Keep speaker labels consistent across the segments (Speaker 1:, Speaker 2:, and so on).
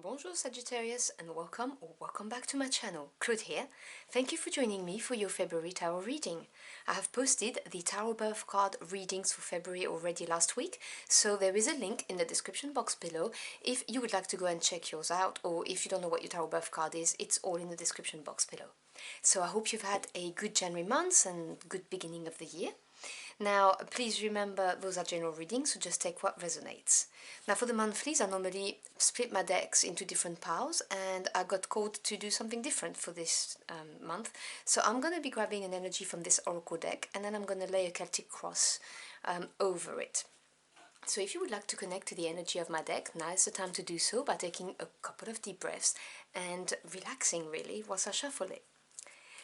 Speaker 1: Bonjour Sagittarius and welcome back to my channel. Claude here. Thank you for joining me for your February tarot reading. I have posted the tarot birth card readings for February already last week, so there is a link in the description box below if you would like to go and check yours out, or if you don't know what your tarot birth card is, it's all in the description box below. So I hope you've had a good January month and good beginning of the year. Now, please remember those are general readings, so just take what resonates. Now, for the monthlies, I normally split my decks into different piles, and I got called to do something different for this month. So I'm going to be grabbing an energy from this oracle deck, and then I'm going to lay a Celtic cross over it. So if you would like to connect to the energy of my deck, now is the time to do so by taking a couple of deep breaths and relaxing really whilst I shuffle it.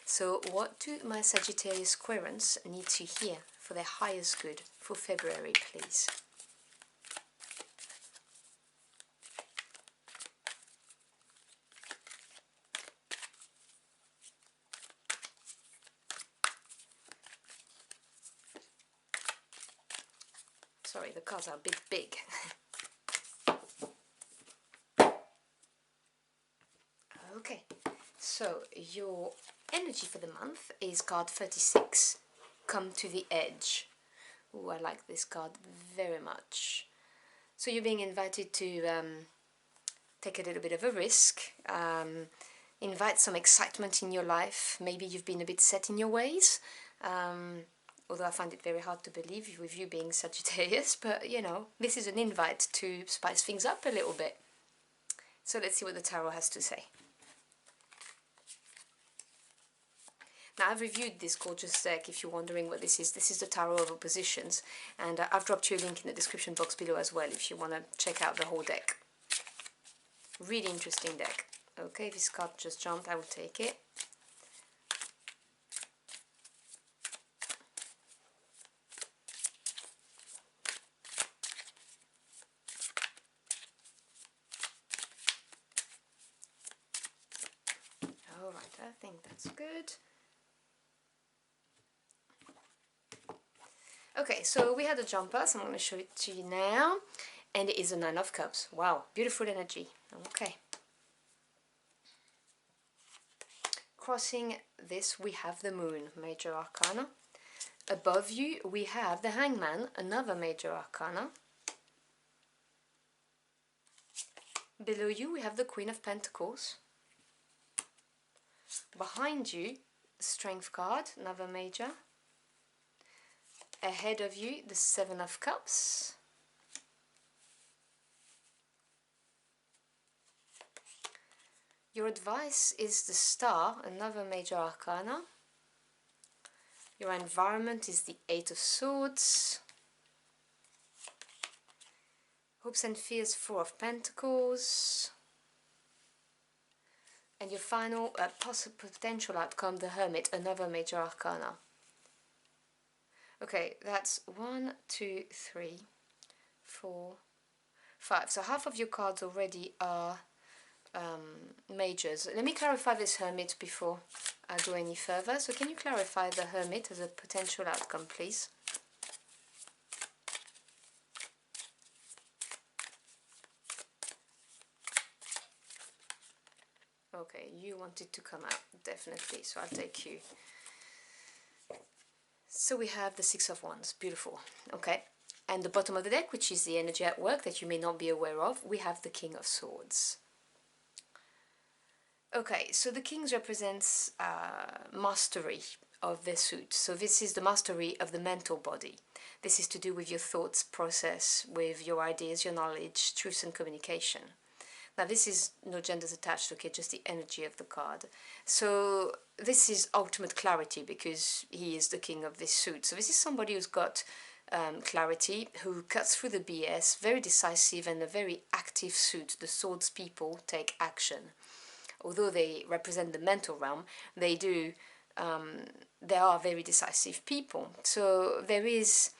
Speaker 1: So what do my Sagittarius querents need to hear for their highest good for February, please? Sorry, the cards are a bit big. Okay, so your energy for the month is card 36, Come to the Edge. Ooh, I like this card very much. So you're being invited to take a little bit of a risk, invite some excitement in your life. Maybe you've been a bit set in your ways, although I find it very hard to believe with you being Sagittarius, but you know, this is an invite to spice things up a little bit. So let's see what the tarot has to say. Now, I've reviewed this gorgeous deck if you're wondering what this is. This is the Tarot of Oppositions, and I've dropped you a link in the description box below as well if you want to check out the whole deck. Really interesting deck. Okay, this card just jumped, I will take it. Alright, I think that's good. Okay, so we had a jumper, so I'm going to show it to you now. And it is a Nine of Cups. Wow, beautiful energy. Okay. Crossing this, we have the Moon, Major Arcana. Above you, we have the Hangman, another Major Arcana. Below you, we have the Queen of Pentacles. Behind you, the Strength card, another Major. Ahead of you, the Seven of Cups. Your advice is the Star, another Major Arcana. Your environment is the Eight of Swords. Hopes and fears, Four of Pentacles. And your final possible potential outcome, the Hermit, another Major Arcana. Okay, that's 1, 2, 3, 4, 5. So half of your cards already are majors. Let me clarify this Hermit before I go any further. So can you clarify the Hermit as a potential outcome, please? Okay, you want it to come out, definitely, so I'll take you. So we have the Six of Wands, beautiful, okay. And the bottom of the deck, which is the energy at work that you may not be aware of, we have the King of Swords. Okay, so the King represents mastery of the suit. So this is the mastery of the mental body. This is to do with your thoughts process, with your ideas, your knowledge, truth and communication. Now this is no genders attached, okay, just the energy of the card. So this is ultimate clarity because he is the king of this suit. So this is somebody who's got clarity, who cuts through the BS, very decisive and a very active suit. The swords people take action. Although they represent the mental realm, they are very decisive people. So there is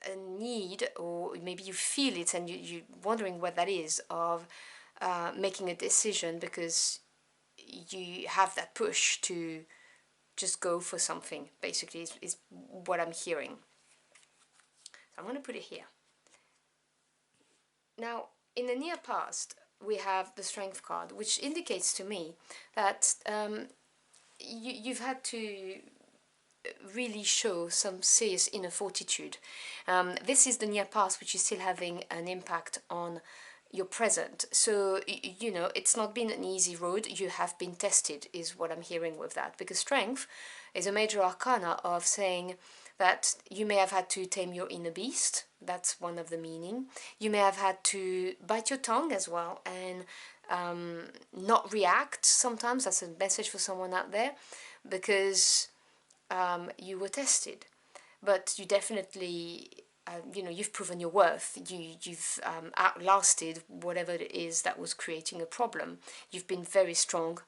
Speaker 1: a need, or maybe you feel it and you're wondering what that is, of making a decision because you have that push to just go for something, basically, is what I'm hearing. So I'm going to put it here. Now, in the near past, we have the Strength card, which indicates to me that you've had to really show some serious inner fortitude. This is the near past, which is still having an impact on your present. So, you know, it's not been an easy road. You have been tested, is what I'm hearing with that. Because Strength is a major arcana of saying that you may have had to tame your inner beast. That's one of the meaning. You may have had to bite your tongue as well and not react sometimes. That's a message for someone out there, because you were tested. But you definitely, you know, you've proven your worth. You've outlasted whatever it is that was creating a problem. You've been very strong,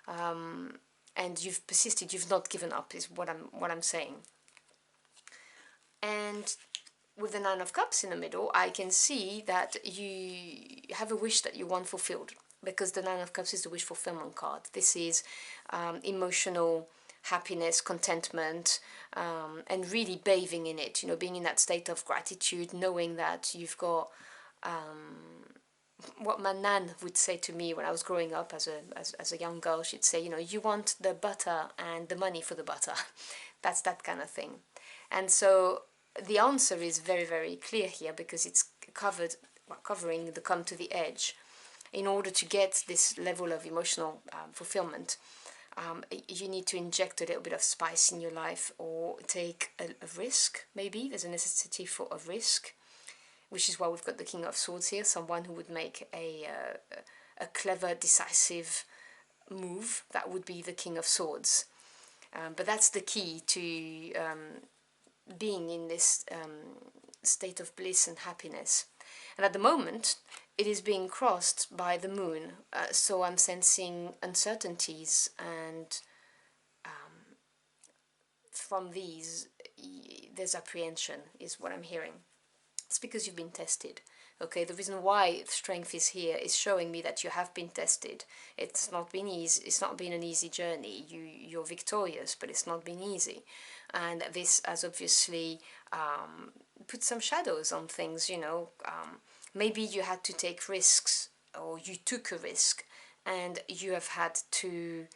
Speaker 1: and you've persisted. You've not given up, is what I'm saying. And with the Nine of Cups in the middle, I can see that you have a wish that you want fulfilled, because the Nine of Cups is the wish fulfillment card. This is emotional happiness, contentment, and really bathing in it, you know, being in that state of gratitude, knowing that you've got what my nan would say to me when I was growing up as a young girl. She'd say, you know, you want the butter and the money for the butter. That's that kind of thing. And so the answer is very, very clear here, because it's covering the come to the edge. In order to get this level of emotional fulfillment, you need to inject a little bit of spice in your life, or take a risk. Maybe there's a necessity for a risk, which is why we've got the King of Swords here, someone who would make a clever, decisive move. That would be the King of Swords. But that's the key to being in this state of bliss and happiness. And at the moment, it is being crossed by the moon, so I'm sensing uncertainties, and from these, there's apprehension, is what I'm hearing. It's because you've been tested. Okay, the reason why Strength is here is showing me that you have been tested. It's not been easy. It's not been an easy journey. You're victorious, but it's not been easy, and this has obviously put some shadows on things. You know, maybe you had to take risks, or you took a risk, and you have had to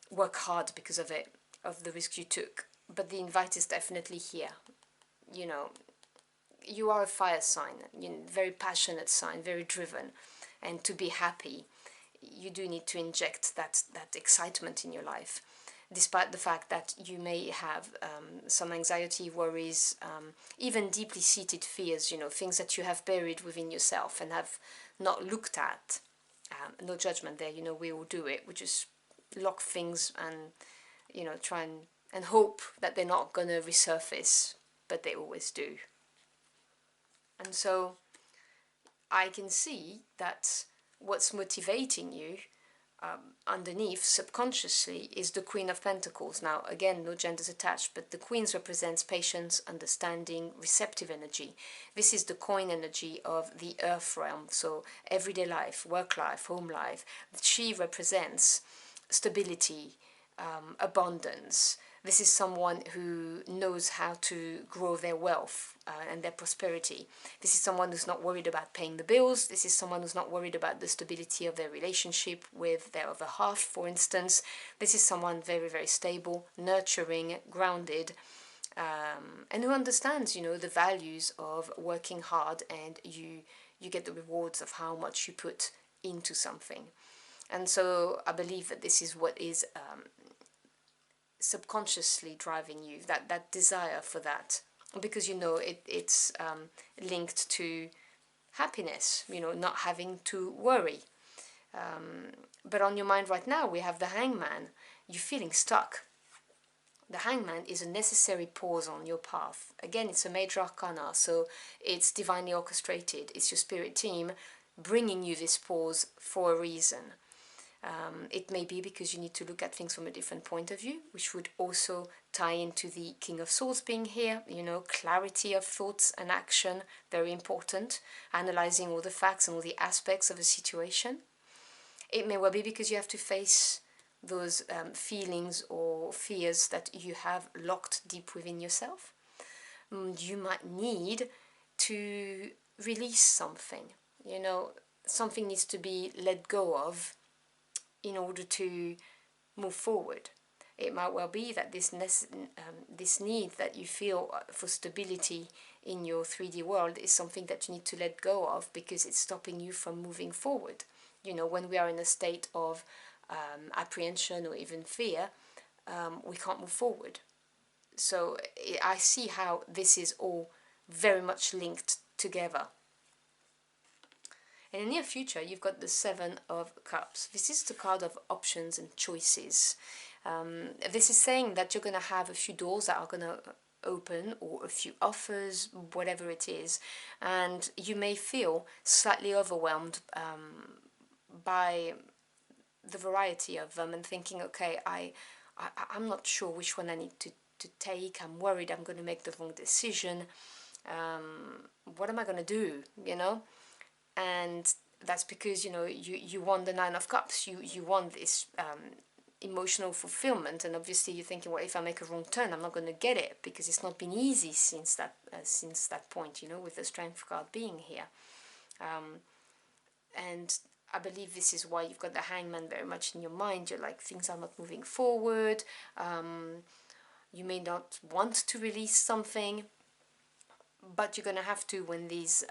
Speaker 1: work hard because of it, of the risk you took. But the invite is definitely here. You know, you are a fire sign, you know, very passionate sign, very driven, and to be happy, you do need to inject that excitement in your life, despite the fact that you may have some anxiety, worries, even deeply seated fears, you know, things that you have buried within yourself and have not looked at. No judgment there, you know, we all do it. We just lock things and, you know, try and hope that they're not going to resurface, but they always do. And so I can see that what's motivating you underneath subconsciously is the Queen of Pentacles. Now, again, no genders attached, but the Queen represents patience, understanding, receptive energy. This is the coin energy of the earth realm, so everyday life, work life, home life. She represents stability, abundance. This is someone who knows how to grow their wealth and their prosperity. This is someone who's not worried about paying the bills. This is someone who's not worried about the stability of their relationship with their other half, for instance. This is someone very, very stable, nurturing, grounded, and who understands, you know, the values of working hard, and you get the rewards of how much you put into something. And so I believe that this is what is subconsciously driving you, that desire for that, because you know it's linked to happiness, you know, not having to worry. But on your mind right now, we have the Hangman. You're feeling stuck. The Hangman is a necessary pause on your path. Again, it's a major arcana, so it's divinely orchestrated. It's your spirit team bringing you this pause for a reason. It may be because you need to look at things from a different point of view, which would also tie into the King of Swords being here, you know, clarity of thoughts and action, very important, analyzing all the facts and all the aspects of a situation. It may well be because you have to face those feelings or fears that you have locked deep within yourself. You might need to release something. you know, something needs to be let go of in order to move forward. It might well be that this need that you feel for stability in your 3D world is something that you need to let go of because it's stopping you from moving forward. You know, when we are in a state of apprehension or even fear, we can't move forward. So I see how this is all very much linked together. In the near future, you've got the Seven of Cups. This is the card of options and choices. This is saying that you're going to have a few doors that are going to open, or a few offers, whatever it is, and you may feel slightly overwhelmed by the variety of them and thinking, okay, I'm not sure which one I need to take. I'm worried I'm going to make the wrong decision. What am I going to do, you know? And that's because, you know, you want the Nine of Cups. You want this emotional fulfillment, and obviously you're thinking, well, if I make a wrong turn, I'm not going to get it, because it's not been easy since that point, you know, with the Strength card being here. And I believe this is why you've got the Hangman very much in your mind. You're like, things are not moving forward. You may not want to release something, but you're going to have to when these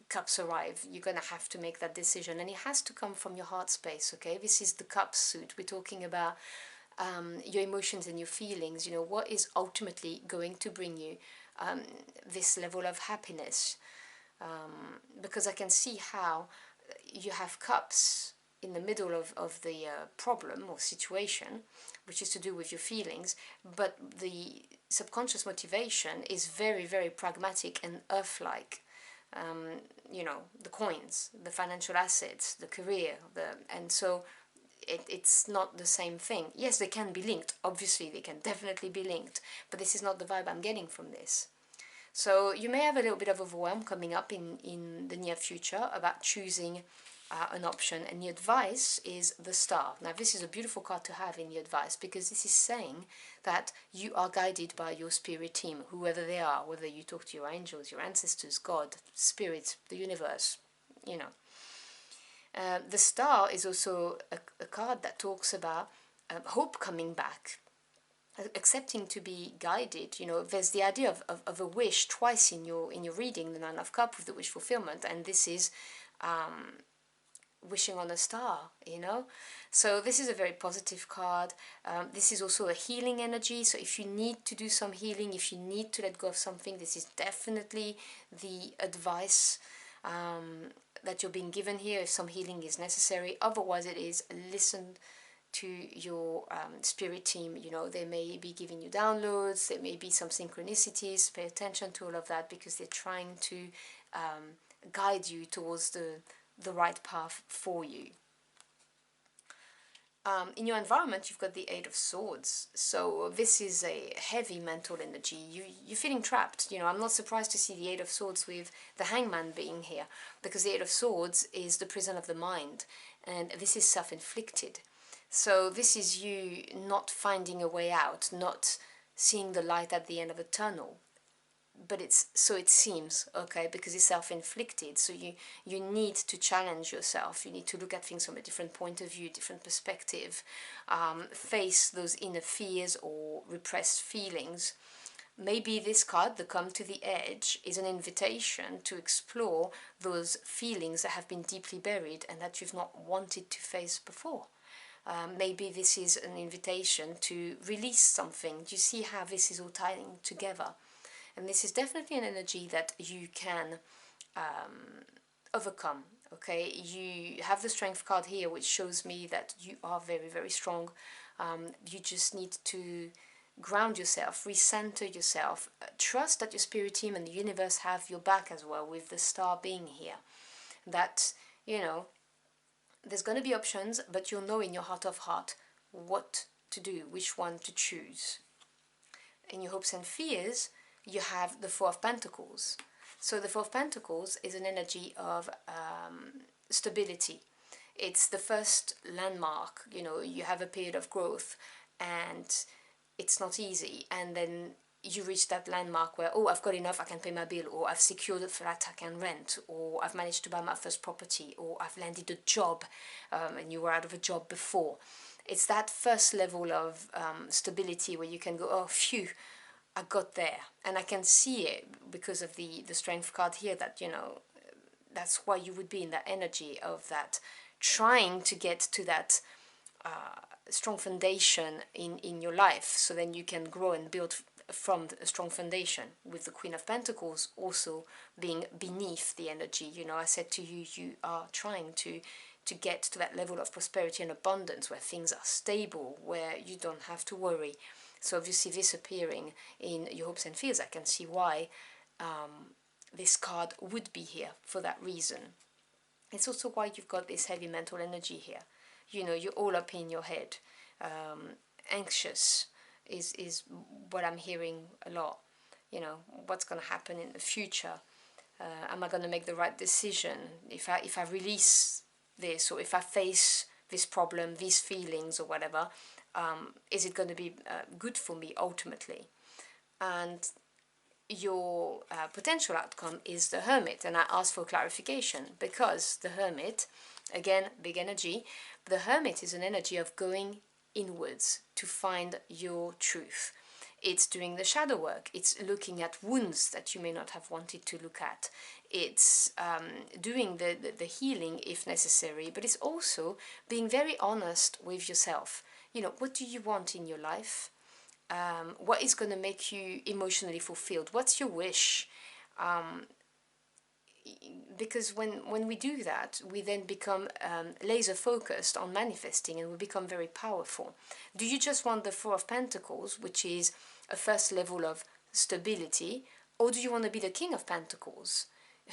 Speaker 1: cups arrive. You're going to have to make that decision, and it has to come from your heart space, okay? This is the cup suit. We're talking about your emotions and your feelings, you know, what is ultimately going to bring you this level of happiness. Because I can see how you have cups in the middle of the problem or situation, which is to do with your feelings, but the subconscious motivation is very, very pragmatic and earth-like. You know, the coins, the financial assets, the career, and so it's not the same thing. Yes, they can be linked. Obviously, they can definitely be linked, but this is not the vibe I'm getting from this. So you may have a little bit of overwhelm coming up in the near future about choosing an option, and the advice is the Star. Now this is a beautiful card to have in the advice, because this is saying that you are guided by your spirit team, whoever they are, whether you talk to your angels, your ancestors, God, spirit, the universe, you know. The Star is also a card that talks about hope coming back, accepting to be guided. You know, there's the idea of a wish twice in your reading, the Nine of Cups with the wish fulfillment, and this is wishing on a star, you know. So this is a very positive card. This is also a healing energy, so if you need to do some healing, if you need to let go of something, this is definitely the advice that you're being given here, if some healing is necessary. Otherwise, it is listen to your spirit team. You know, they may be giving you downloads, there may be some synchronicities. Pay attention to all of that, because they're trying to guide you towards the right path for you. In your environment, you've got the Eight of Swords. So this is a heavy mental energy. You're feeling trapped. You know, I'm not surprised to see the Eight of Swords with the Hangman being here, because the Eight of Swords is the prison of the mind, and this is self-inflicted. So this is you not finding a way out, not seeing the light at the end of a tunnel. But so it seems, okay, because it's self-inflicted. So you need to challenge yourself. You need to look at things from a different point of view, different perspective, face those inner fears or repressed feelings. Maybe this card, the Come to the Edge, is an invitation to explore those feelings that have been deeply buried and that you've not wanted to face before. Maybe this is an invitation to release something. Do you see how this is all tying together? And this is definitely an energy that you can overcome, okay? You have the Strength card here, which shows me that you are very, very strong. You just need to ground yourself, recenter yourself. Trust that your spirit team and the universe have your back as well, with the Star being here. That, you know, there's going to be options, but you'll know in your heart of heart what to do, which one to choose. In your hopes and fears, you have the Four of Pentacles. So the Four of Pentacles is an energy of stability. It's the first landmark. You know, you have a period of growth, and it's not easy. And then you reach that landmark where, oh, I've got enough, I can pay my bill, or I've secured a flat I can rent, or I've managed to buy my first property, or I've landed a job, and you were out of a job before. It's that first level of stability where you can go, oh, phew, I got there. And I can see it because of the strength card here, that, you know, that's why you would be in that energy of that, trying to get to that strong foundation in your life, so then you can grow and build from a strong foundation, with the Queen of Pentacles also being beneath the energy. You know, I said to you, you are trying to get to that level of prosperity and abundance where things are stable, where you don't have to worry. So obviously this appearing in your hopes and fears, I can see why this card would be here for that reason. It's also why you've got this heavy mental energy here. You know, you're all up in your head. Anxious is what I'm hearing a lot. You know, what's going to happen in the future? Am I going to make the right decision? If I release this, or if I face this problem, these feelings or whatever, is it going to be good for me ultimately? And your potential outcome is the Hermit, and I ask for clarification because the Hermit, again, big energy. The Hermit is an energy of going inwards to find your truth. It's doing the shadow work. It's looking at wounds that you may not have wanted to look at. It's doing the healing if necessary, but it's also being very honest with yourself. You know, what do you want in your life? What is going to make you emotionally fulfilled? What's your wish? Because when we do that, we then become laser focused on manifesting, and we become very powerful. Do you just want the Four of Pentacles, which is a first level of stability, or do you want to be the King of Pentacles,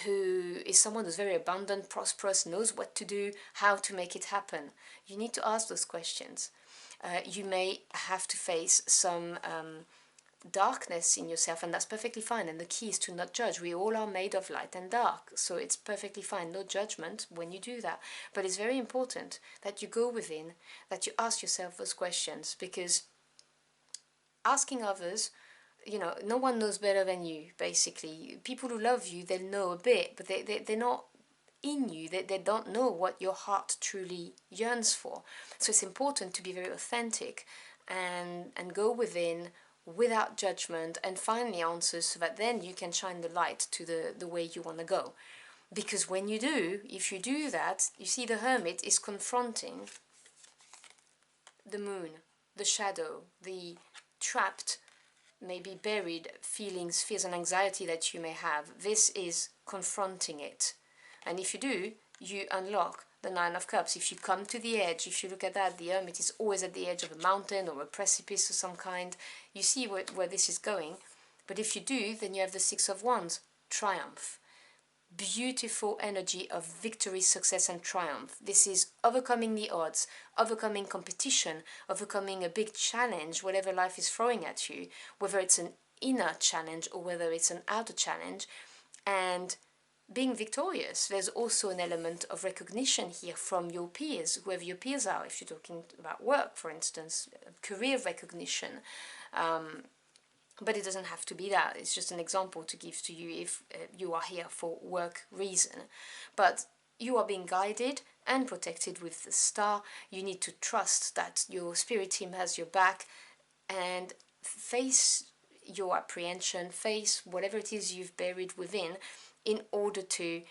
Speaker 1: who is someone who's very abundant, prosperous, knows what to do, how to make it happen? You need to ask those questions. You may have to face some darkness in yourself, and that's perfectly fine, and the key is to not judge. We all are made of light and dark, so it's perfectly fine, no judgment when you do that. But it's very important that you go within, that you ask yourself those questions, because asking others, you know, no one knows better than you, basically. People who love you, they know a bit, but they're not in you. They don't know what your heart truly yearns for. So it's important to be very authentic and go within without judgment and find the answers, so that then you can shine the light to the way you want to go. Because when you do, if you do that, you see, the Hermit is confronting the moon, the shadow, the trapped, maybe buried feelings, fears and anxiety that you may have. This is confronting it. And if you do, you unlock the Nine of Cups. If you come to the edge, if you look at that, the Hermit is always at the edge of a mountain or a precipice of some kind. You see where this is going. But if you do, then you have the Six of Wands, triumph. Beautiful energy of victory, success and triumph. This is overcoming the odds, overcoming competition, overcoming a big challenge, whatever life is throwing at you, whether it's an inner challenge or whether it's an outer challenge, and being victorious. There's also an element of recognition here from your peers, whoever your peers are, if you're talking about work, for instance, career recognition. But it doesn't have to be that. It's just an example to give to you if you are here for work reason. But you are being guided and protected with the star. You need to trust that your spirit team has your back, and face your apprehension, face whatever it is you've buried within, in order to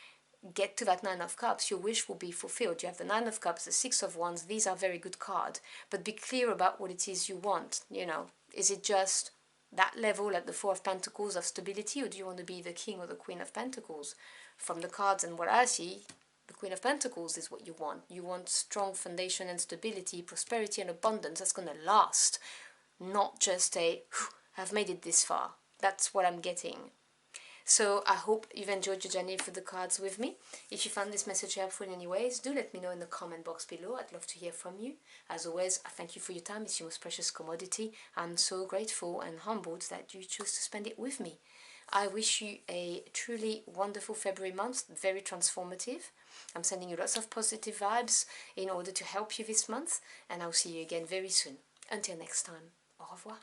Speaker 1: get to that Nine of Cups. Your wish will be fulfilled. You have the Nine of Cups, the Six of Wands. These are very good cards. But be clear about what it is you want. You know, is it just that level at the Four of Pentacles of stability, or do you want to be the King or the Queen of Pentacles? From the cards and what I see, the Queen of Pentacles is what you want. You want strong foundation and stability, prosperity and abundance that's going to last. Not just a, I've made it this far. That's what I'm getting. So I hope you've enjoyed your journey through the cards with me. If you found this message helpful in any ways, do let me know in the comment box below. I'd love to hear from you. As always, I thank you for your time. It's your most precious commodity. I'm so grateful and humbled that you choose to spend it with me. I wish you a truly wonderful February month, very transformative. I'm sending you lots of positive vibes in order to help you this month, and I'll see you again very soon. Until next time, au revoir.